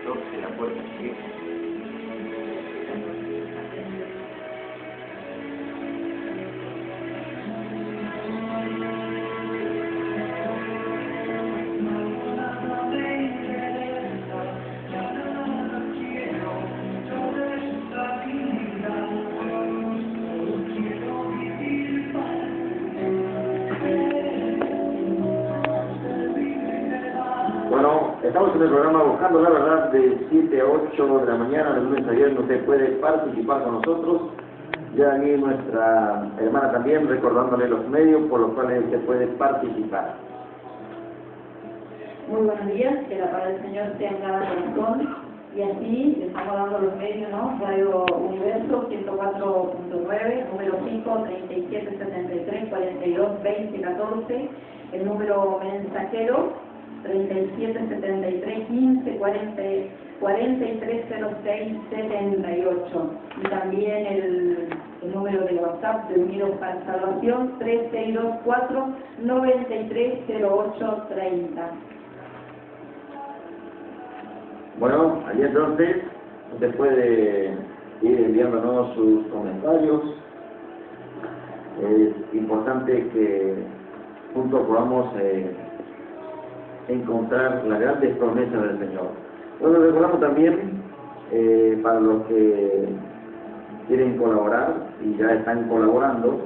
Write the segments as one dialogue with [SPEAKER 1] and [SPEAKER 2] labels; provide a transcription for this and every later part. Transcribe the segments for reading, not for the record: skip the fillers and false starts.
[SPEAKER 1] 12 la puerta sigue.
[SPEAKER 2] Estamos en el programa Buscando la Verdad de 7 a 8 de la mañana, de lunes a viernes. Usted puede participar con nosotros. Ya aquí nuestra hermana también recordándole los medios por los cuales usted puede participar.
[SPEAKER 3] Muy buenos días, que la palabra del Señor sea en cada corazón. Y así le estamos dando los medios, ¿no? Radio Universo 104.9, número 5, 37, 73, 42, 20, 14, el número mensajero 37, 73, 15, 40, 43, 06, 78. Y también el número de WhatsApp de Unidos para Salvación 3624 93 08 30.
[SPEAKER 2] Bueno, allí entonces usted puede ir enviándonos sus comentarios. Es importante que juntos podamos encontrar las grandes promesas del Señor. Bueno, recordamos también para los que quieren colaborar y ya están colaborando,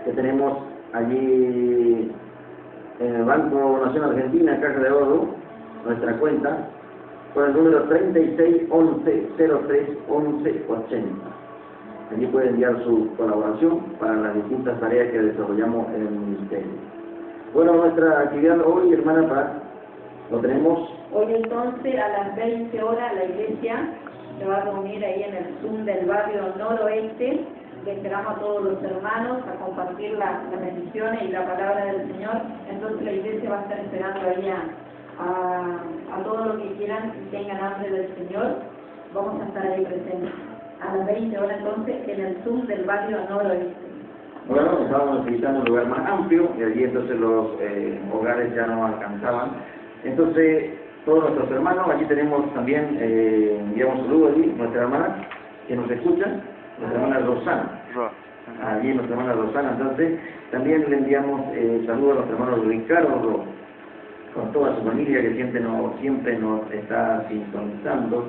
[SPEAKER 2] que tenemos allí en el Banco Nacional Argentina, Caja de Oro, nuestra cuenta, con el número 36 11 03 11 80. Allí puede enviar su colaboración para las distintas tareas que desarrollamos en el Ministerio. Bueno, nuestra actividad hoy, hermana Paz, lo tenemos.
[SPEAKER 3] Hoy entonces a las 20 horas la iglesia se va a reunir ahí en el Zoom del barrio noroeste. Le esperamos a todos los hermanos a compartir las bendiciones y la palabra del Señor. Entonces la iglesia va a estar esperando ahí a todos los que quieran y tengan hambre del Señor. Vamos a estar ahí presentes. A las 20 horas entonces en el Zoom del barrio noroeste.
[SPEAKER 2] Bueno, estábamos necesitando un lugar más amplio y allí entonces los hogares ya no alcanzaban. Entonces, todos nuestros hermanos, allí tenemos también, enviamos saludos allí, nuestra hermana que nos escucha, nuestra hermana Rosana. Allí nuestra hermana Rosana, entonces, también le enviamos saludos a nuestro hermano Ricardo, con toda su familia que siempre nos está sintonizando.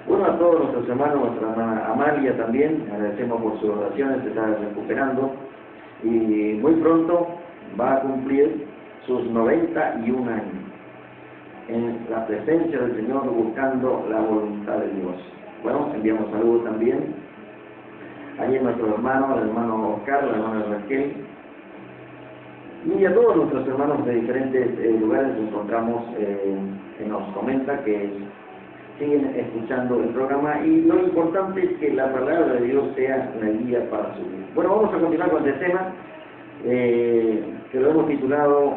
[SPEAKER 2] Bueno, a todos nuestros hermanos, nuestra hermana Amalia también, agradecemos por sus oraciones, se está recuperando y muy pronto va a cumplir sus 91 años en la presencia del Señor buscando la voluntad de Dios. Bueno, enviamos saludos también allí a nuestros hermanos, el hermano Oscar, la hermana Raquel y a todos nuestros hermanos de diferentes lugares que encontramos que nos comenta que siguen escuchando el programa y lo importante es que la palabra de Dios sea la guía para su vida. Bueno, vamos a continuar con este tema que lo hemos titulado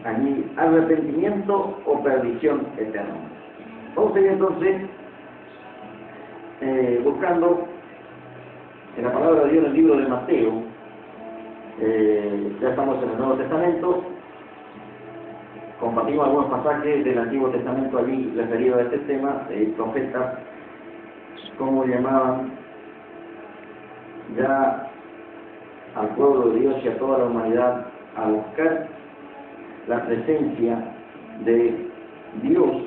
[SPEAKER 2] allí, arrepentimiento o perdición eterna. Vamos a ir entonces buscando en la palabra de Dios en el libro de Mateo. Ya estamos en el Nuevo Testamento. Compartimos algunos pasajes del Antiguo Testamento allí referidos a este tema, profetas, como llamaban ya al pueblo de Dios y a toda la humanidad a buscar la presencia de Dios.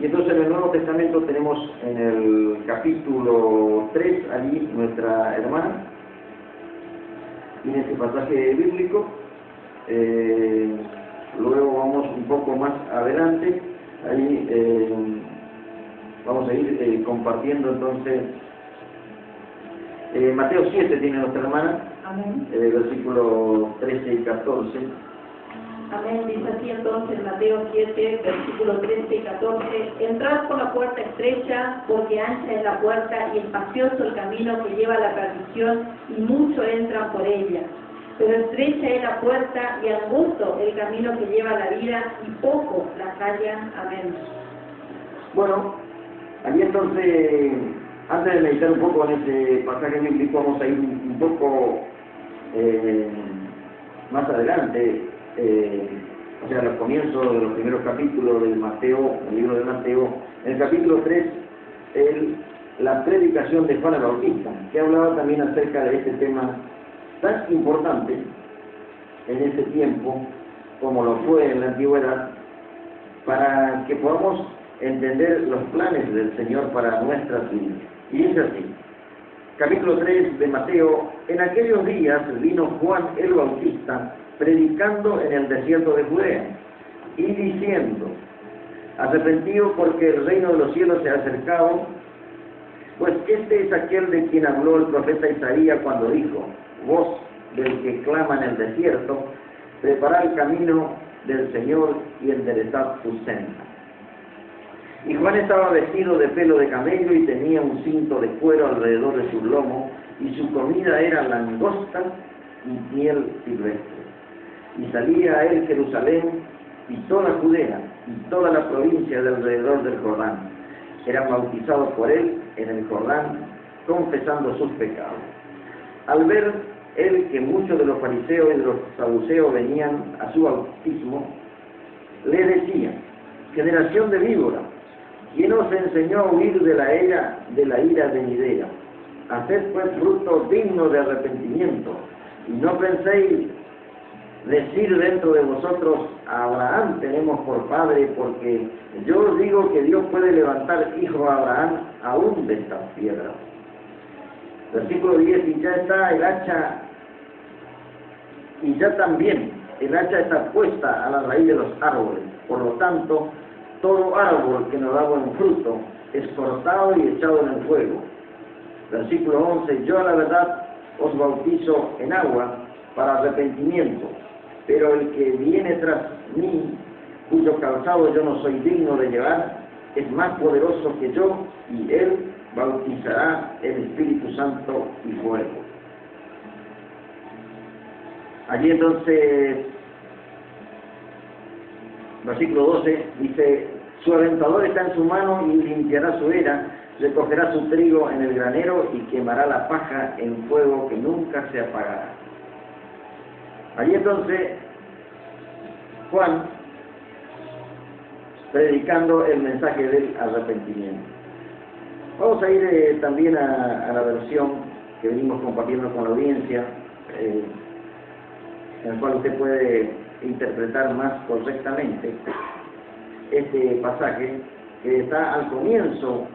[SPEAKER 2] Y entonces en el Nuevo Testamento tenemos en el capítulo 3, allí nuestra hermana tiene este pasaje bíblico. Luego vamos un poco más adelante, ahí vamos a ir compartiendo entonces Mateo 7 tiene nuestra hermana.
[SPEAKER 3] Amén.
[SPEAKER 2] Versículos 13 y 14.
[SPEAKER 3] Amén, dice así entonces Mateo 7, versículos 13 y 14, entrad por la puerta estrecha, porque ancha es la puerta y espacioso el camino que lleva a la perdición, y muchos entran por ella. Pero estrecha es la puerta y angosto el camino que lleva a la vida, y poco la hallan. Amén.
[SPEAKER 2] Bueno, allí entonces, antes de meditar un poco en este pasaje bíblico, vamos a ir un poco más adelante, o sea, al comienzo de los primeros capítulos del Mateo, el libro de Mateo, en el capítulo 3, la predicación de Juan el Bautista, que hablaba también acerca de este tema tan importante en ese tiempo, como lo fue en la antigüedad, para que podamos entender los planes del Señor para nuestras vidas. Y dice así, capítulo 3 de Mateo: en aquellos días vino Juan el Bautista predicando en el desierto de Judea y diciendo: arrepentidos, porque el reino de los cielos se ha acercado, pues este es aquel de quien habló el profeta Isaías cuando dijo: voz del que clama en el desierto, preparad el camino del Señor y enderezad sus sendas. Y Juan estaba vestido de pelo de camello y tenía un cinto de cuero alrededor de su lomo, y su comida era langosta y miel silvestre. Y salía a él Jerusalén y toda Judea y toda la provincia de alrededor del Jordán. Eran bautizados por él en el Jordán, confesando sus pecados. Al ver él que muchos de los fariseos y de los saduceos venían a su bautismo, le decía: generación de víbora, ¿quién os enseñó a huir de la ira venidera? Haced pues fruto digno de arrepentimiento, y no penséis decir dentro de vosotros: a Abraham tenemos por padre, porque yo os digo que Dios puede levantar hijo a Abraham aún de estas piedras. Versículo 10: y ya está el hacha, y ya también el hacha está puesta a la raíz de los árboles. Por lo tanto, todo árbol que no da buen fruto es cortado y echado en el fuego. Versículo 11: yo a la verdad os bautizo en agua para arrepentimiento, pero el que viene tras mí, cuyo calzado yo no soy digno de llevar, es más poderoso que yo, y él bautizará el Espíritu Santo y fuego. Allí entonces, versículo 12, dice: su aventador está en su mano y limpiará su era, recogerá su trigo en el granero y quemará la paja en fuego que nunca se apagará. Allí entonces, Juan, predicando el mensaje del arrepentimiento. Vamos a ir también a la versión que venimos compartiendo con la audiencia, en la cual usted puede interpretar más correctamente este pasaje que está al comienzo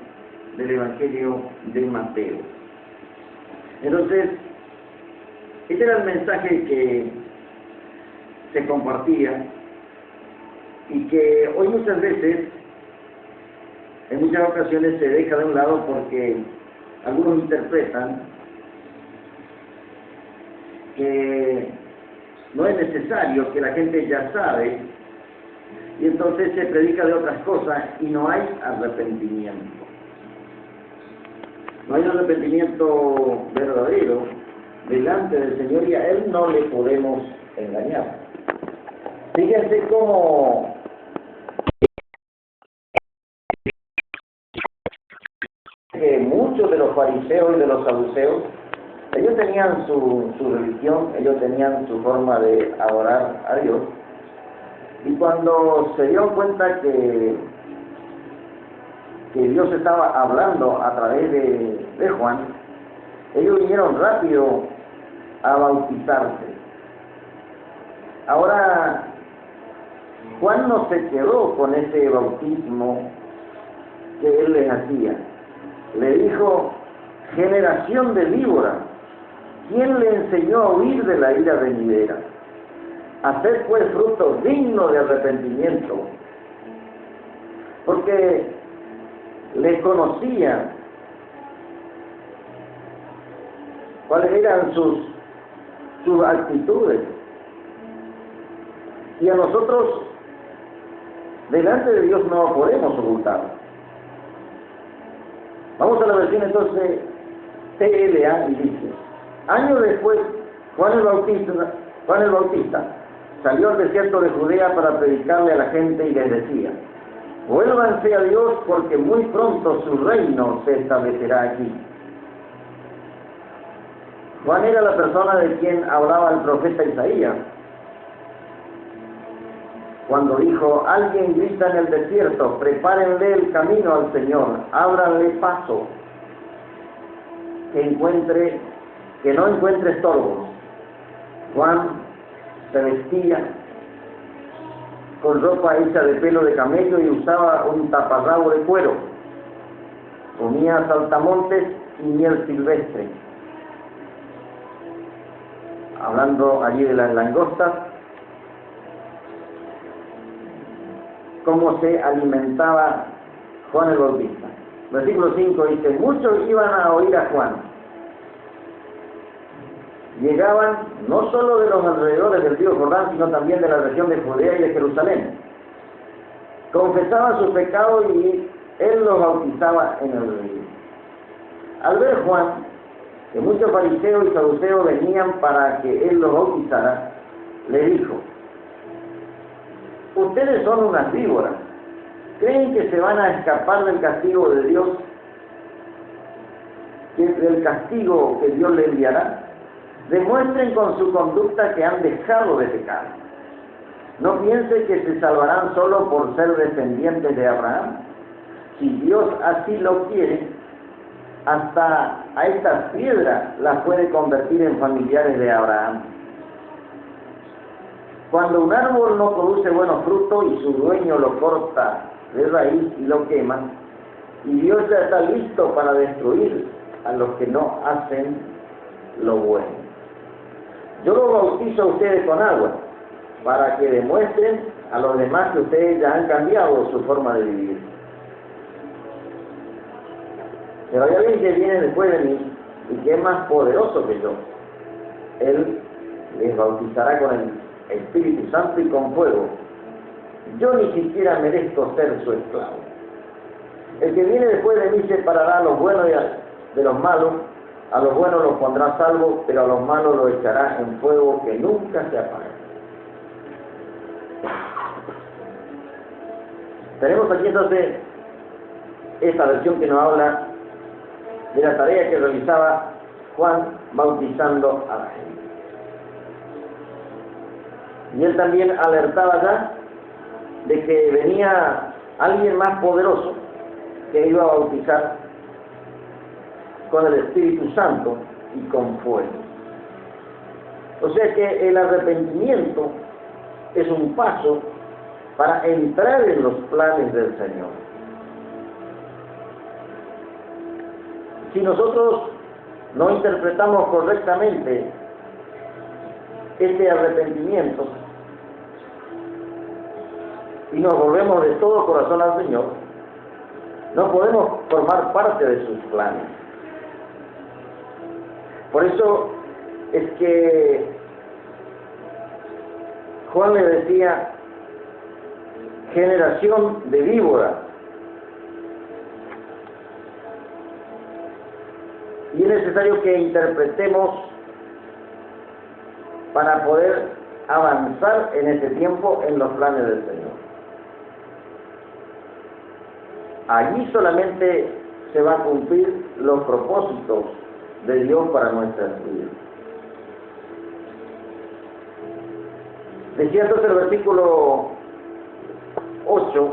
[SPEAKER 2] del Evangelio de Mateo. Entonces, este era el mensaje que se compartía y que hoy muchas veces, en muchas ocasiones, se deja de un lado porque algunos interpretan que no es necesario, que la gente ya sabe, y entonces se predica de otras cosas y no hay arrepentimiento. No hay arrepentimiento verdadero delante del Señor, y a Él no le podemos engañar. Fíjense cómo que muchos de los fariseos y de los saduceos, ellos tenían su religión, ellos tenían su forma de adorar a Dios, y cuando se dieron cuenta que Dios estaba hablando a través de Juan, ellos vinieron rápido a bautizarse. Ahora, Juan no se quedó con ese bautismo que él les hacía. Le dijo: generación de víboras, ¿quién le enseñó a huir de la ira venidera? Hacer pues fruto digno de arrepentimiento. Porque le conocía cuáles eran sus actitudes. Y a nosotros, delante de Dios, no podemos ocultar. Vamos a la versión entonces TLA y dice: años después, Juan el Bautista salió al desierto de Judea para predicarle a la gente y les decía: vuélvanse a Dios, porque muy pronto su reino se establecerá aquí. Juan era la persona de quien hablaba el profeta Isaías. cuando dijo: alguien grita en el desierto, prepárenle el camino al Señor, ábranle paso, que no encuentre estorbos. Juan se vestía con ropa hecha de pelo de camello y usaba un taparrabo de cuero. Comía saltamontes y miel silvestre. Hablando allí de las langostas, cómo se alimentaba Juan el Bautista. Versículo 5 dice: muchos iban a oír a Juan. Llegaban no solo de los alrededores del río Jordán, sino también de la región de Judea y de Jerusalén. Confesaban sus pecados y él los bautizaba en el río. Al ver Juan que muchos fariseos y saduceos venían para que él los bautizara, le dijo: ustedes son unas víboras. ¿Creen que se van a escapar del castigo de Dios? ¿Del castigo que Dios les enviará? Demuestren con su conducta que han dejado de pecar. No piensen que se salvarán solo por ser descendientes de Abraham. Si Dios así lo quiere, hasta a estas piedras las puede convertir en familiares de Abraham. Cuando un árbol no produce buenos frutos y su dueño lo corta de raíz y lo quema, y Dios ya está listo para destruir a los que no hacen lo bueno. Yo los bautizo a ustedes con agua, para que demuestren a los demás que ustedes ya han cambiado su forma de vivir. Pero hay alguien que viene después de mí y que es más poderoso que yo. Él les bautizará con el Espíritu Santo y con fuego. Yo ni siquiera merezco ser su esclavo. El que viene después de mí separará a los buenos de los malos. A los buenos los pondrá a salvo, pero a los malos los echará en fuego que nunca se apaga. Tenemos aquí entonces esta versión que nos habla de la tarea que realizaba Juan bautizando a la gente. Y él también alertaba ya de que venía alguien más poderoso que iba a bautizar con el Espíritu Santo y con fuego. O sea que el arrepentimiento es un paso para entrar en los planes del Señor. Si nosotros no interpretamos correctamente este arrepentimiento y nos volvemos de todo corazón al Señor, no podemos formar parte de sus planes. Por eso es que Juan le decía: generación de víboras. Y es necesario que interpretemos para poder avanzar en este tiempo en los planes del Señor. Allí solamente se va a cumplir los propósitos de Dios para nuestras vidas. Decía entonces el versículo 8: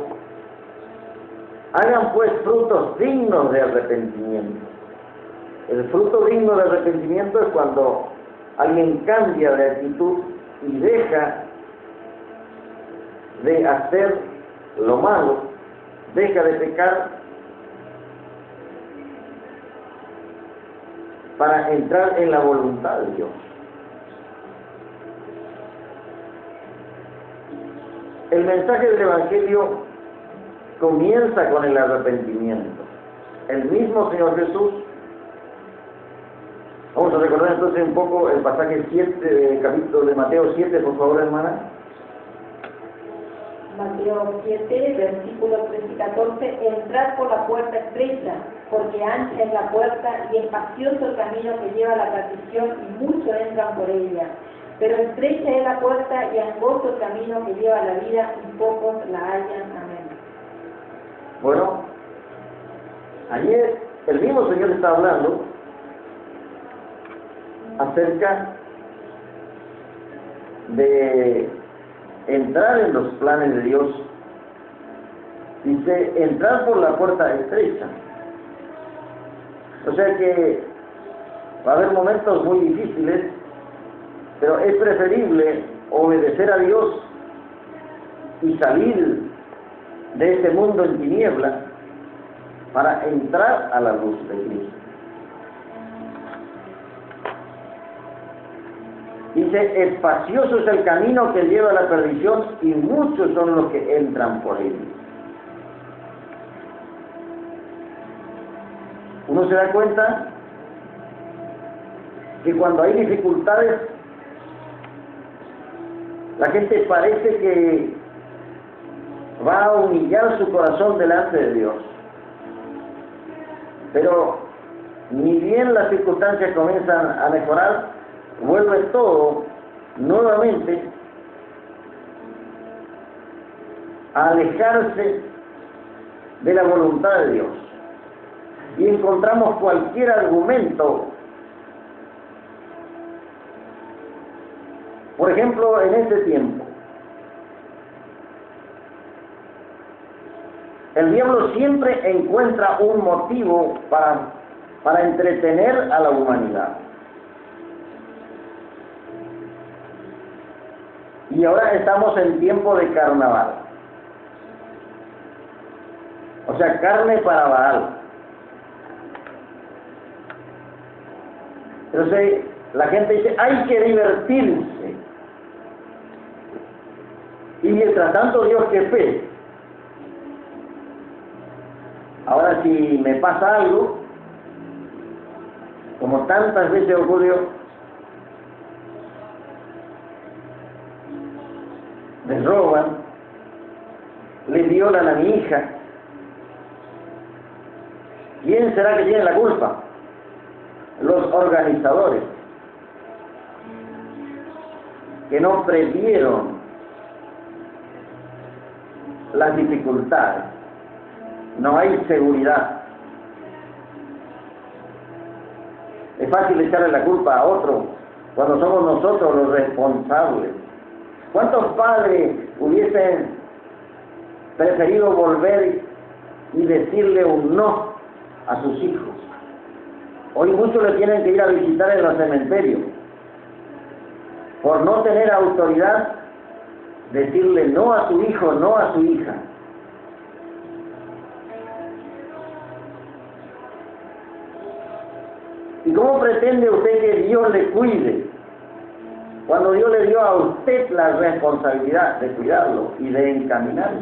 [SPEAKER 2] hagan pues frutos dignos de arrepentimiento. El fruto digno de arrepentimiento es cuando alguien cambia de actitud y deja de hacer lo malo, deja de pecar para entrar en la voluntad de Dios. El mensaje del Evangelio comienza con el arrepentimiento. El mismo Señor Jesús, vamos a recordar entonces un poco el pasaje 7, capítulo de Mateo 7, por favor, hermana.
[SPEAKER 3] Mateo 7, versículos 13 y 14: entrad por la puerta estrecha, porque ancha es la puerta y espacioso el camino que lleva a la perdición, y muchos entran por ella. Pero estrecha es la puerta y angosto el camino que lleva a la vida, y pocos la hallan. Amén.
[SPEAKER 2] Bueno, ayer el mismo Señor está hablando acerca de entrar en los planes de Dios. Dice, entrar por la puerta estrecha. O sea que va a haber momentos muy difíciles, pero es preferible obedecer a Dios y salir de este mundo en tinieblas para entrar a la luz de Cristo. Dice, espacioso es el camino que lleva a la perdición y muchos son los que entran por él. Uno se da cuenta que cuando hay dificultades, la gente parece que va a humillar su corazón delante de Dios. Pero ni bien las circunstancias comienzan a mejorar, vuelve todo nuevamente a alejarse de la voluntad de Dios. Y encontramos cualquier argumento. Por ejemplo, en este tiempo, el diablo siempre encuentra un motivo para entretener a la humanidad. Y ahora estamos en tiempo de carnaval. O sea, carne para Baal. Entonces, la gente dice, hay que divertirse. Y mientras tanto, Dios, qué fe. Ahora, si me pasa algo, como tantas veces ocurrió, me roban, le violan a mi hija, ¿quién será que tiene la culpa? Los organizadores, que no previeron las dificultades. No hay seguridad. Es fácil echarle la culpa a otro cuando somos nosotros los responsables. ¿Cuántos padres hubiesen preferido volver y decirle un no a sus hijos? Hoy muchos le tienen que ir a visitar en los cementerios. Por no tener autoridad, decirle no a su hijo, no a su hija. ¿Y cómo pretende usted que Dios le cuide cuando Dios le dio a usted la responsabilidad de cuidarlo y de encaminarlo?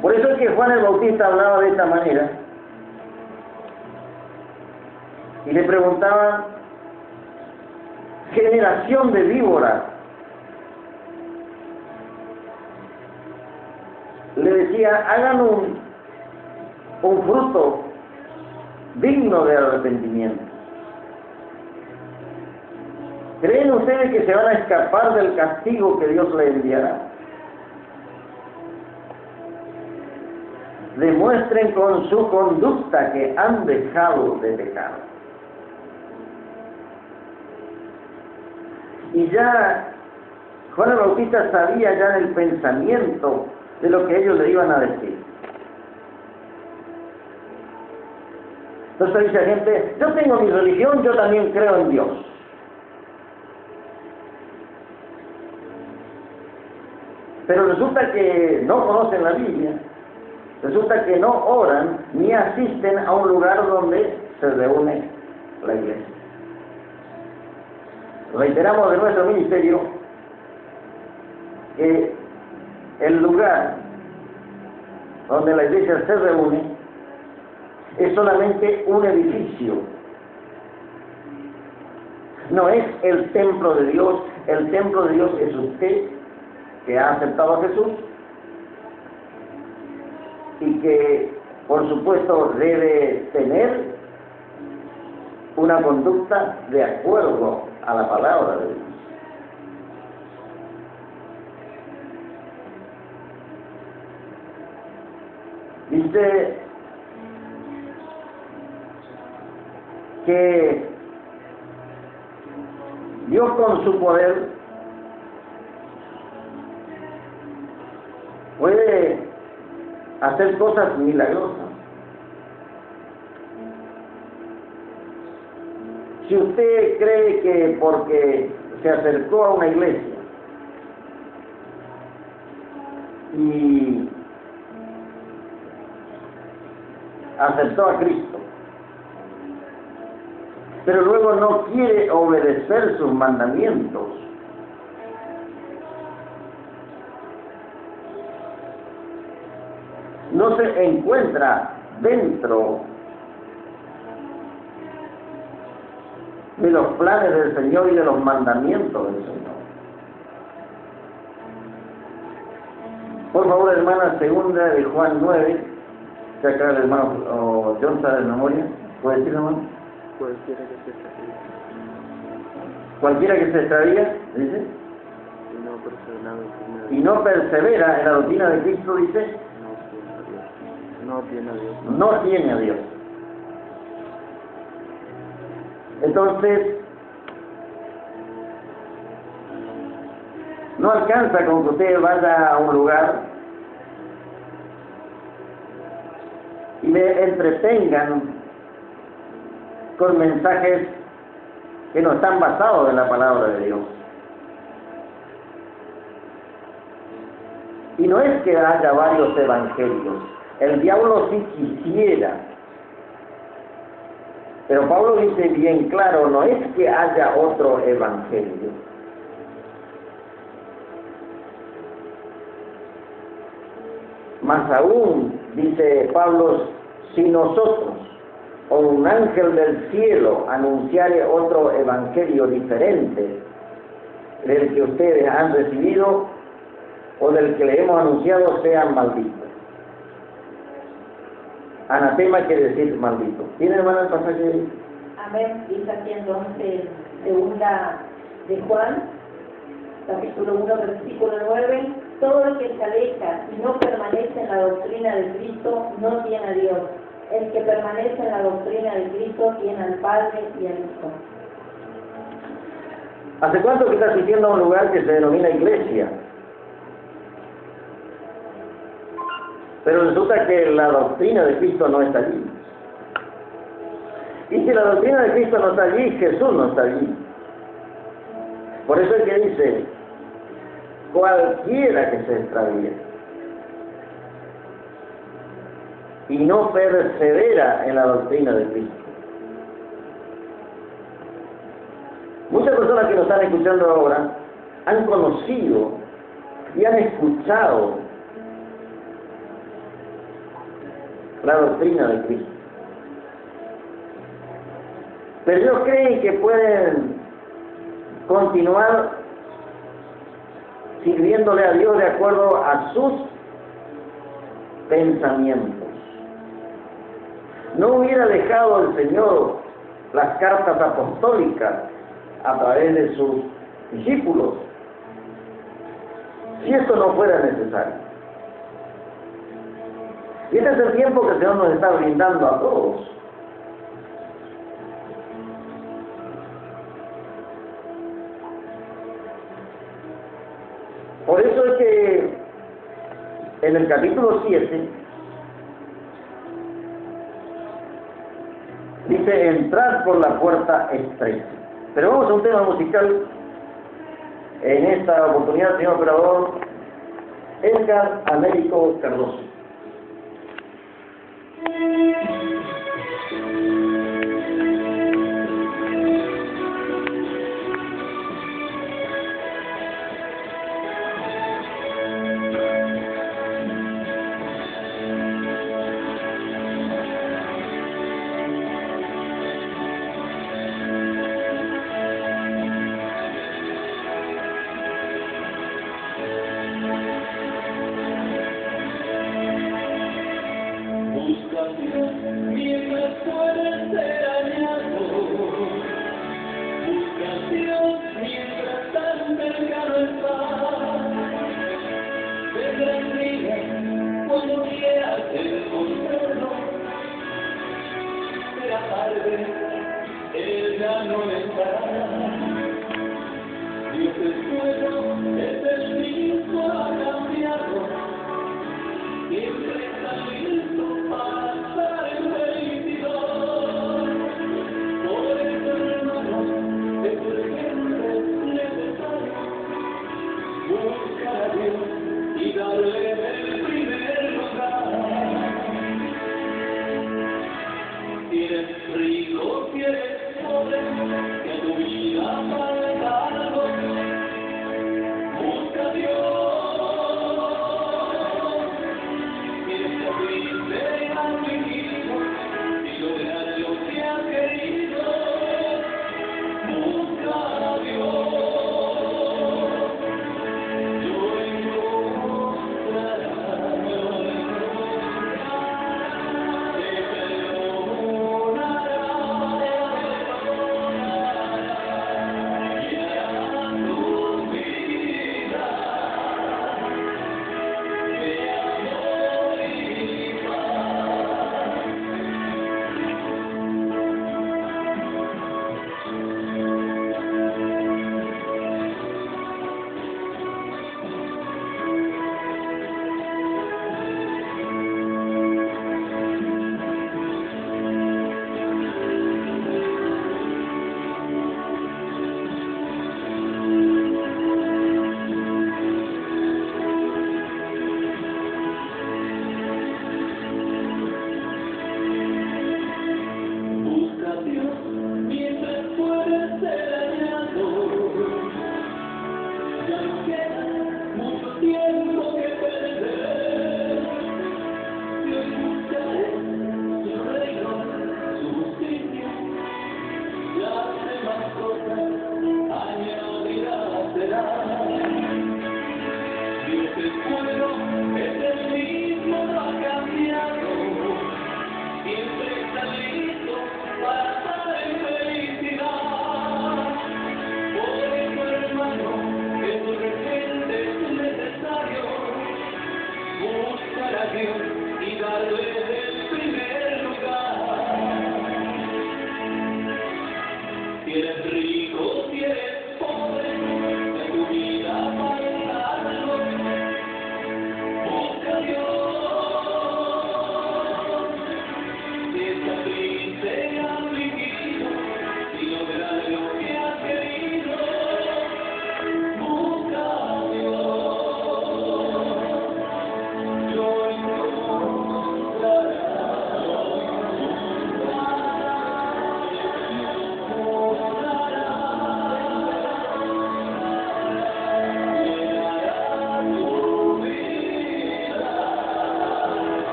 [SPEAKER 2] Por eso es que Juan el Bautista hablaba de esta manera y le preguntaban, generación de víboras, le decía, hagan un fruto digno de arrepentimiento. ¿Creen ustedes que se van a escapar del castigo que Dios le enviará? Demuestren con su conducta que han dejado de pecar. Y ya Juan el Bautista sabía ya en el pensamiento de lo que ellos le iban a decir. Entonces dice la gente, yo tengo mi religión, yo también creo en Dios. Pero resulta que no conocen la Biblia, resulta que no oran ni asisten a un lugar donde se reúne la iglesia. Reiteramos de nuestro ministerio que el lugar donde la iglesia se reúne es solamente un edificio. No es el templo de Dios. El templo de Dios es usted, que ha aceptado a Jesús y que, por supuesto, debe tener una conducta de acuerdo a la palabra de Dios. Dice que Dios con su poder puede hacer cosas milagrosas. Si usted cree que porque se acercó a una iglesia y aceptó a Cristo, pero luego no quiere obedecer sus mandamientos, no se encuentra dentro de los planes del Señor y de los mandamientos del Señor. Por favor, hermana, segunda de Juan 9, que acá el hermano John sabe de memoria. ¿Puede decir, hermano?
[SPEAKER 1] Cualquiera que se extravía.
[SPEAKER 2] Cualquiera que se extravía, dice,
[SPEAKER 1] Y no persevera en la doctrina
[SPEAKER 2] y no persevera en la doctrina
[SPEAKER 1] de Cristo,
[SPEAKER 2] de Cristo, dice,
[SPEAKER 1] no tiene a Dios.
[SPEAKER 2] no tiene a Dios. Entonces, no alcanza con que usted vaya a un lugar y le entretengan con mensajes que no están basados en la palabra de Dios. Y no es que haya varios evangelios, el diablo sí quisiera, pero Pablo dice bien claro, no es que haya otro evangelio. Más aún, dice Pablo, si nosotros o un ángel del cielo anunciare otro evangelio diferente del que ustedes han recibido o del que le hemos anunciado, sean malditos. Anatema quiere decir maldito. ¿Tiene, hermana, el pasaje?
[SPEAKER 3] Amén. Dice aquí entonces, segunda de Juan, capítulo 1, versículo 9, todo el que se aleja y no permanece en la doctrina de Cristo no tiene a Dios. El que permanece en la doctrina de Cristo tiene al Padre y al Hijo.
[SPEAKER 2] ¿Hace cuánto que está asistiendo a un lugar que se denomina iglesia? Pero resulta que la doctrina de Cristo no está allí. Y si la doctrina de Cristo no está allí, Jesús no está allí. Por eso es que dice, cualquiera que se extravíe y no persevera en la doctrina de Cristo. Muchas personas que nos están escuchando ahora han conocido y han escuchado la doctrina de Cristo, pero ellos creen que pueden continuar sirviéndole a Dios de acuerdo a sus pensamientos. No hubiera dejado el Señor las cartas apostólicas a través de sus discípulos si esto no fuera necesario. Y este es el tiempo que el Señor nos está brindando a todos. Por eso es que en el capítulo 7 dice, entrad por la puerta estrecha. Pero vamos a un tema musical. En esta oportunidad, señor operador, Edgar Américo Cardoso.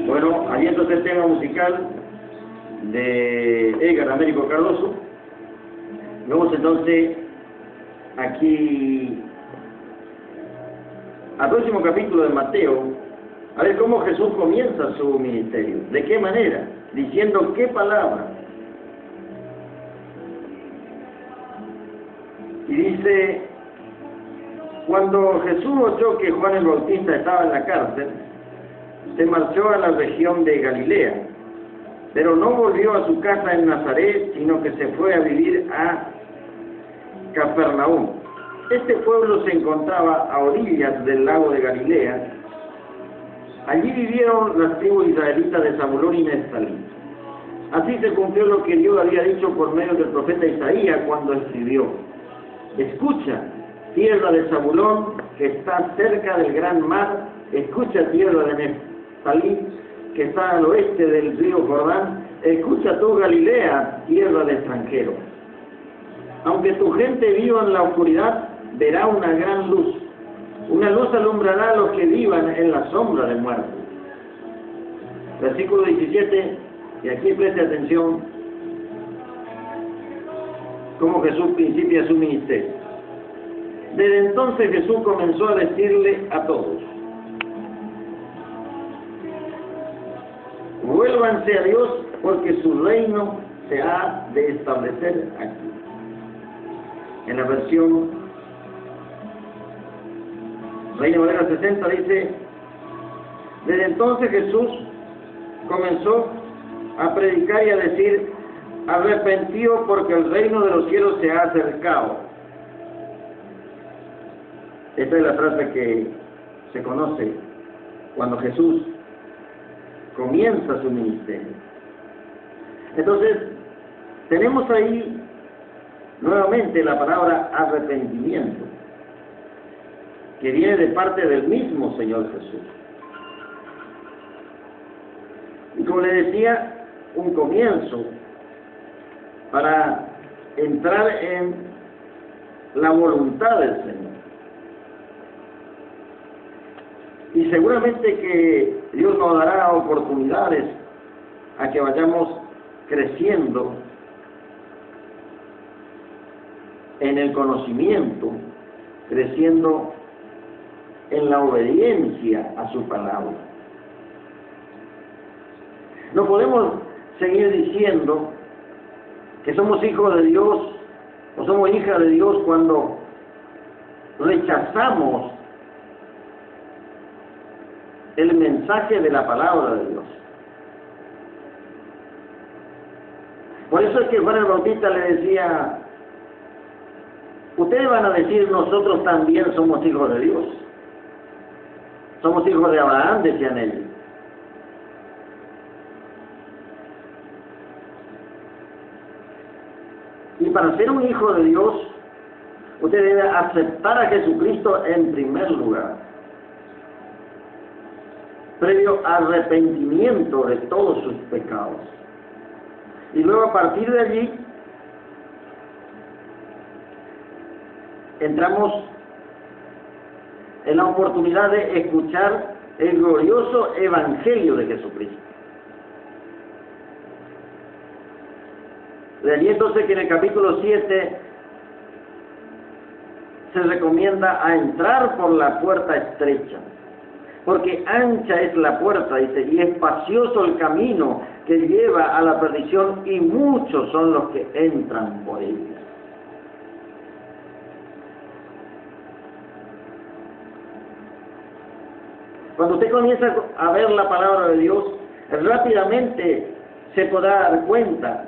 [SPEAKER 2] Bueno, ahí entonces el tema musical de Edgar Américo Cardoso. Vamos entonces aquí al próximo capítulo de Mateo, a ver cómo Jesús comienza su ministerio, de qué manera, diciendo qué palabra. Y dice, cuando Jesús oyó que Juan el Bautista estaba en la cárcel, se marchó a la región de Galilea, pero no volvió a su casa en Nazaret, sino que se fue a vivir a Capernaum. Este pueblo se encontraba a orillas del lago de Galilea. Allí vivieron las tribus israelitas de Zabulón y Neftalí. Así se cumplió lo que Dios había dicho por medio del profeta Isaías cuando escribió: escucha, tierra de Zabulón, que está cerca del gran mar, escucha, tierra de Neftalí, que está al oeste del río Jordán, escucha tú, Galilea, tierra de extranjeros. Aunque tu gente viva en la oscuridad, verá una gran luz. Una luz alumbrará a los que vivan en la sombra de muerte. Versículo 17, y aquí preste atención cómo Jesús principia su ministerio. Desde entonces Jesús comenzó a decirle a todos: vuélvanse a Dios, porque su reino se ha de establecer aquí. En la versión Reina Valera 60 dice: desde entonces Jesús comenzó a predicar y a decir: arrepentido, porque el reino de los cielos se ha acercado. Esta es la frase que se conoce cuando Jesús comienza su ministerio. Entonces, tenemos ahí nuevamente la palabra arrepentimiento, que viene de parte del mismo Señor Jesús. Y como le decía, un comienzo para entrar en la voluntad del Señor. Y seguramente que Dios nos dará oportunidades a que vayamos creciendo en el conocimiento, creciendo en la obediencia a su palabra. No podemos seguir diciendo que somos hijos de Dios o somos hijas de Dios cuando rechazamos el mensaje de la palabra de Dios. Por eso es que Juan el Bautista le decía: ustedes van a decir, nosotros también somos hijos de Dios, somos hijos de Abraham, decían ellos. Y para ser un hijo de Dios, usted debe aceptar a Jesucristo en primer lugar, previo arrepentimiento de todos sus pecados. Y luego, a partir de allí, entramos en la oportunidad de escuchar el glorioso Evangelio de Jesucristo. De allí entonces que en el capítulo 7 se recomienda a entrar por la puerta estrecha, porque ancha es la puerta, dice, y espacioso el camino que lleva a la perdición, y muchos son los que entran por ella. Cuando usted comienza a ver la palabra de Dios, rápidamente se podrá dar cuenta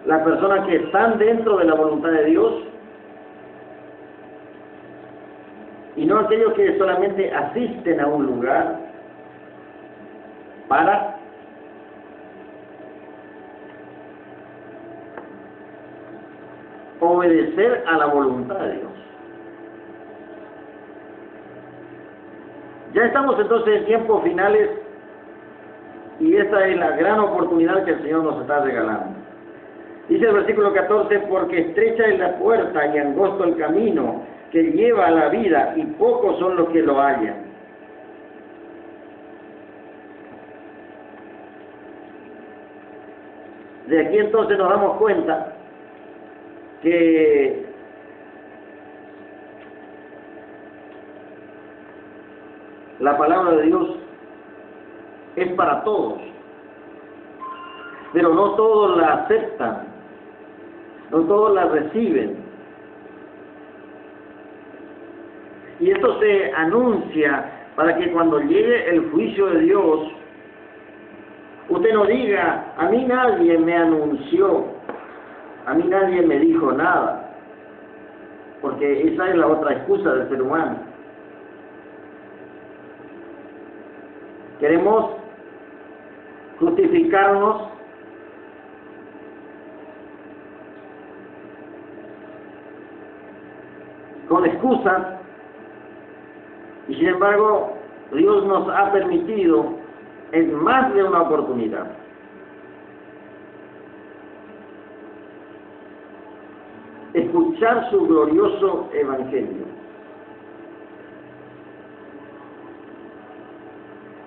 [SPEAKER 2] las personas que están dentro de la voluntad de Dios y no aquellos que solamente asisten a un lugar para obedecer a la voluntad de Dios. Ya estamos entonces en tiempos finales y esta es la gran oportunidad que el Señor nos está regalando. Dice el versículo 14: porque estrecha es la puerta y angosto el camino que lleva a la vida, y pocos son los que lo hallan. De aquí entonces nos damos cuenta que la palabra de Dios es para todos, pero no todos la aceptan, no todos la reciben. Y esto se anuncia para que cuando llegue el juicio de Dios, usted no diga: a mí nadie me anunció, a mí nadie me dijo nada, porque esa es la otra excusa del ser humano. Queremos justificarnos con excusas, y sin embargo Dios nos ha permitido en más de una oportunidad escuchar su glorioso Evangelio.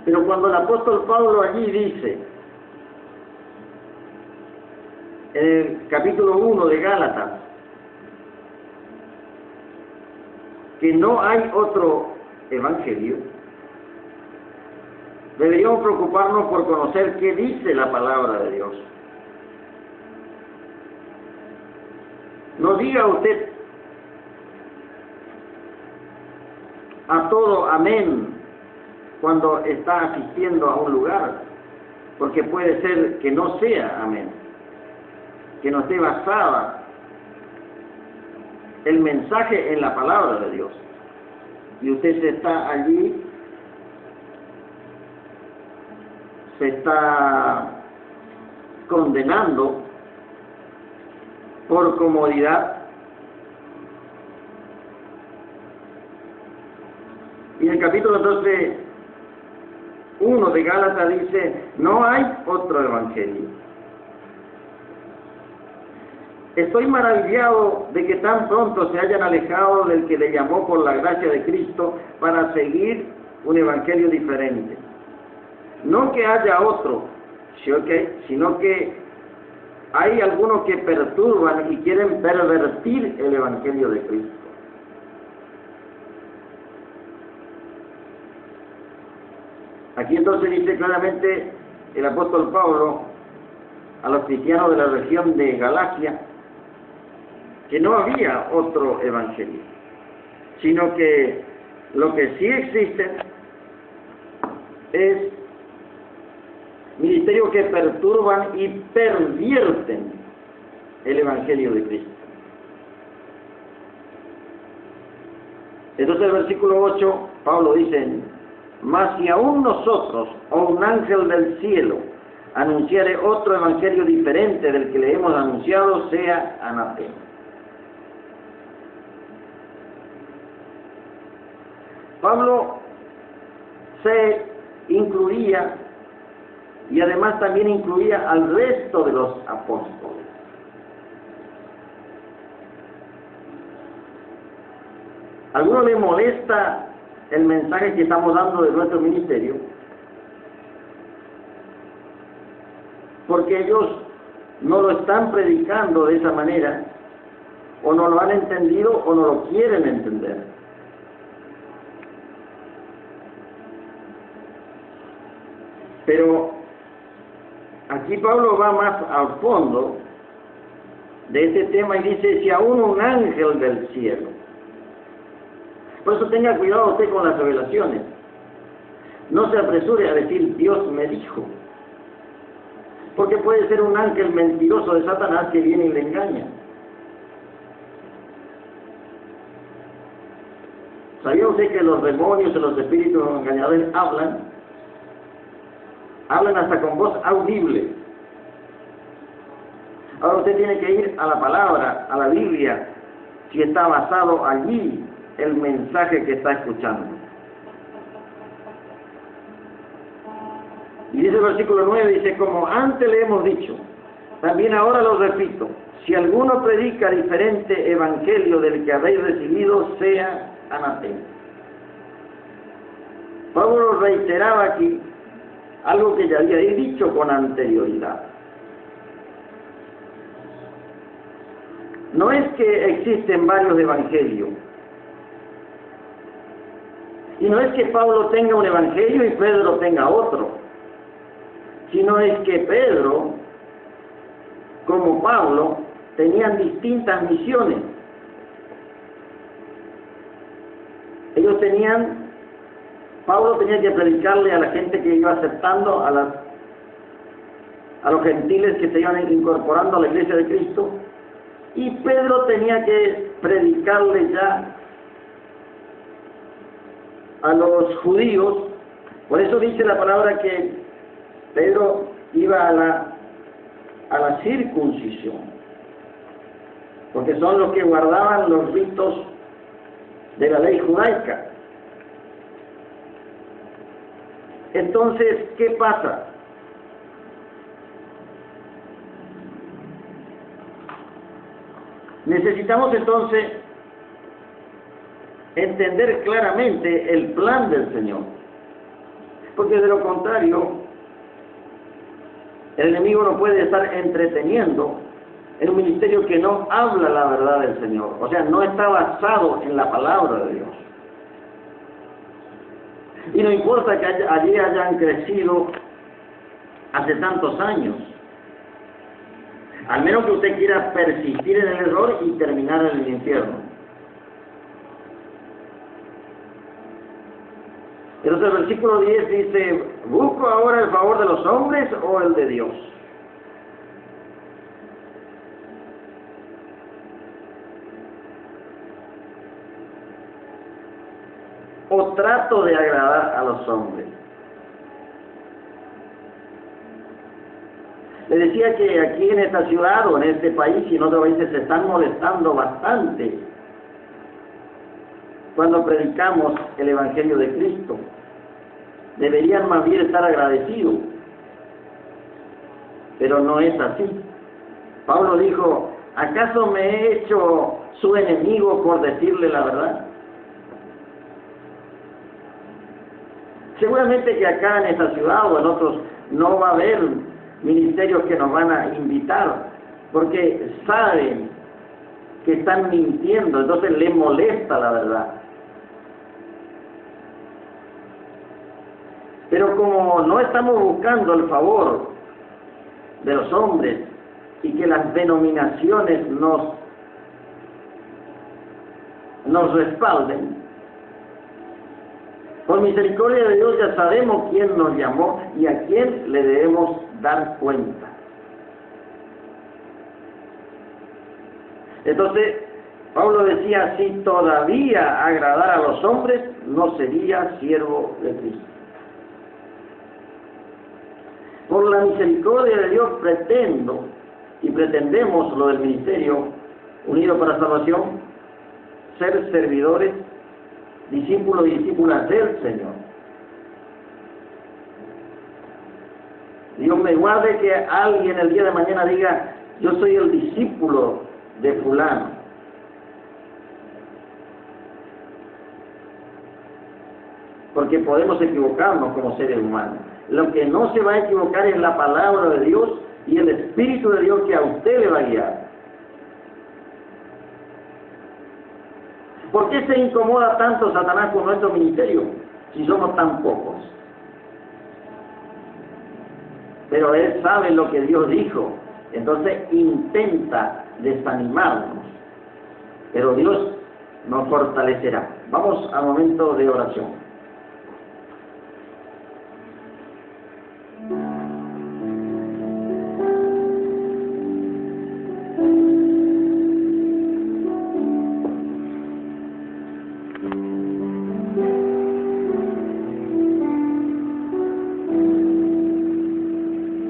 [SPEAKER 2] Pero cuando el apóstol Pablo allí dice, en el capítulo 1 de Gálatas, que no hay otro evangelio, deberíamos preocuparnos por conocer qué dice la palabra de Dios.
[SPEAKER 4] No diga usted a todo amén cuando está asistiendo a un lugar, porque puede ser que no sea amén, que no esté basada el mensaje en la palabra de Dios. Y usted se está allí, se está condenando por comodidad. Y el capítulo 12, 1 de Gálatas dice, no hay otro evangelio. Estoy maravillado de que tan pronto se hayan alejado del que le llamó por la gracia de Cristo para seguir un evangelio diferente. No que haya otro, sino que hay algunos que perturban y quieren pervertir el evangelio de Cristo. Aquí entonces dice claramente el apóstol Pablo a los cristianos de la región de Galacia que no había otro evangelio, sino que lo que sí existe es ministerios que perturban y pervierten el evangelio de Cristo. Entonces el versículo 8, Pablo dice, mas si aún nosotros o un ángel del cielo anunciare otro evangelio diferente del que le hemos anunciado, sea anatema. Pablo se incluía y además también incluía al resto de los apóstoles. ¿A alguno le molesta el mensaje que estamos dando de nuestro ministerio? Porque ellos no lo están predicando de esa manera, o no lo han entendido o no lo quieren entender. Pero aquí Pablo va más al fondo de este tema y dice, si aún un ángel del cielo. Por eso tenga cuidado usted con las revelaciones. No se apresure a decir, Dios me dijo. Porque puede ser un ángel mentiroso de Satanás que viene y le engaña. ¿Sabía usted que los demonios y los espíritus engañadores hablan hasta con voz audible? Ahora usted tiene que ir a la palabra, a la Biblia, si está basado allí el mensaje que está escuchando. Y dice el versículo 9, dice, como antes le hemos dicho, también ahora lo repito, si alguno predica diferente evangelio del que habéis recibido, sea anatema. Pablo reiteraba aquí algo que ya había dicho con anterioridad. No es que existen varios evangelios, y no es que Pablo tenga un evangelio y Pedro tenga otro, sino es que Pedro, como Pablo, tenían distintas misiones. Pablo tenía que predicarle a la gente que iba aceptando, a los gentiles que se iban incorporando a la iglesia de Cristo, y Pedro tenía que predicarle ya a los judíos. Por eso dice la palabra que Pedro iba a la circuncisión, porque son los que guardaban los ritos de la ley judaica. Entonces, ¿qué pasa? Necesitamos entonces entender claramente el plan del Señor, porque de lo contrario, el enemigo no puede estar entreteniendo en un ministerio que no habla la verdad del Señor, o sea, no está basado en la palabra de Dios. Y no importa que allí hayan crecido hace tantos años, Al menos que usted quiera persistir en el error y terminar en el infierno. Entonces el versículo 10 dice, ¿busco ahora el favor de los hombres o el de Dios? ¿O trato de agradar a los hombres? Le decía que aquí en esta ciudad o en este país y en otros países se están molestando bastante cuando predicamos el Evangelio de Cristo. Deberían más bien estar agradecidos, pero no es así. Pablo dijo, ¿acaso me he hecho su enemigo por decirle la verdad? Seguramente que acá en esta ciudad o en otros no va a haber ministerios que nos van a invitar, porque saben que están mintiendo, entonces les molesta la verdad. Pero como no estamos buscando el favor de los hombres y que las denominaciones nos respalden, por misericordia de Dios ya sabemos quién nos llamó y a quién le debemos dar cuenta. Entonces, Pablo decía, si todavía agradara a los hombres, no sería siervo de Cristo. Por la misericordia de Dios pretendo y pretendemos lo del ministerio unido para salvación, ser servidores, discípulos y discípulas del Señor. Dios me guarde que alguien el día de mañana diga, yo soy el discípulo de fulano. Porque podemos equivocarnos como seres humanos. Lo que no se va a equivocar es la palabra de Dios y el Espíritu de Dios que a usted le va a guiar. ¿Por qué se incomoda tanto Satanás con nuestro ministerio si somos tan pocos? Pero él sabe lo que Dios dijo, entonces intenta desanimarnos, pero Dios nos fortalecerá. Vamos al momento de oración.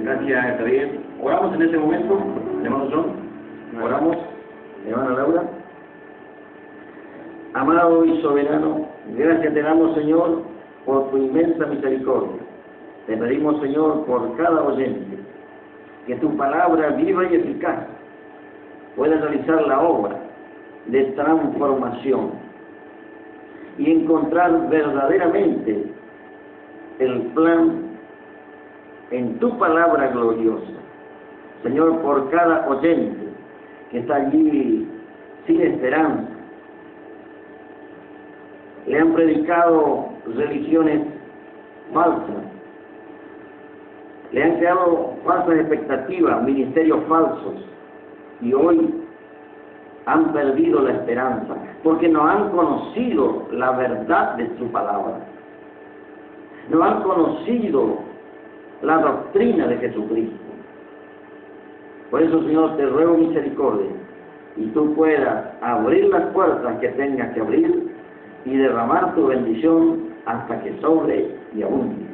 [SPEAKER 4] Gracias, está bien. Oramos en ese momento, hermano John. Oramos, hermana Laura. Amado y soberano, gracias te damos, Señor, por tu inmensa misericordia. Te pedimos, Señor, por cada oyente, que tu palabra viva y eficaz pueda realizar la obra de transformación y encontrar verdaderamente el plan en tu palabra gloriosa. Señor, por cada oyente que está allí sin esperanza, le han predicado religiones falsas, le han creado falsas expectativas, ministerios falsos, y hoy han perdido la esperanza, porque no han conocido la verdad de su palabra, no han conocido la doctrina de Jesucristo. Por eso, Señor, te ruego misericordia, y tú puedas abrir las puertas que tengas que abrir, y derramar tu bendición hasta que sobre y abunde.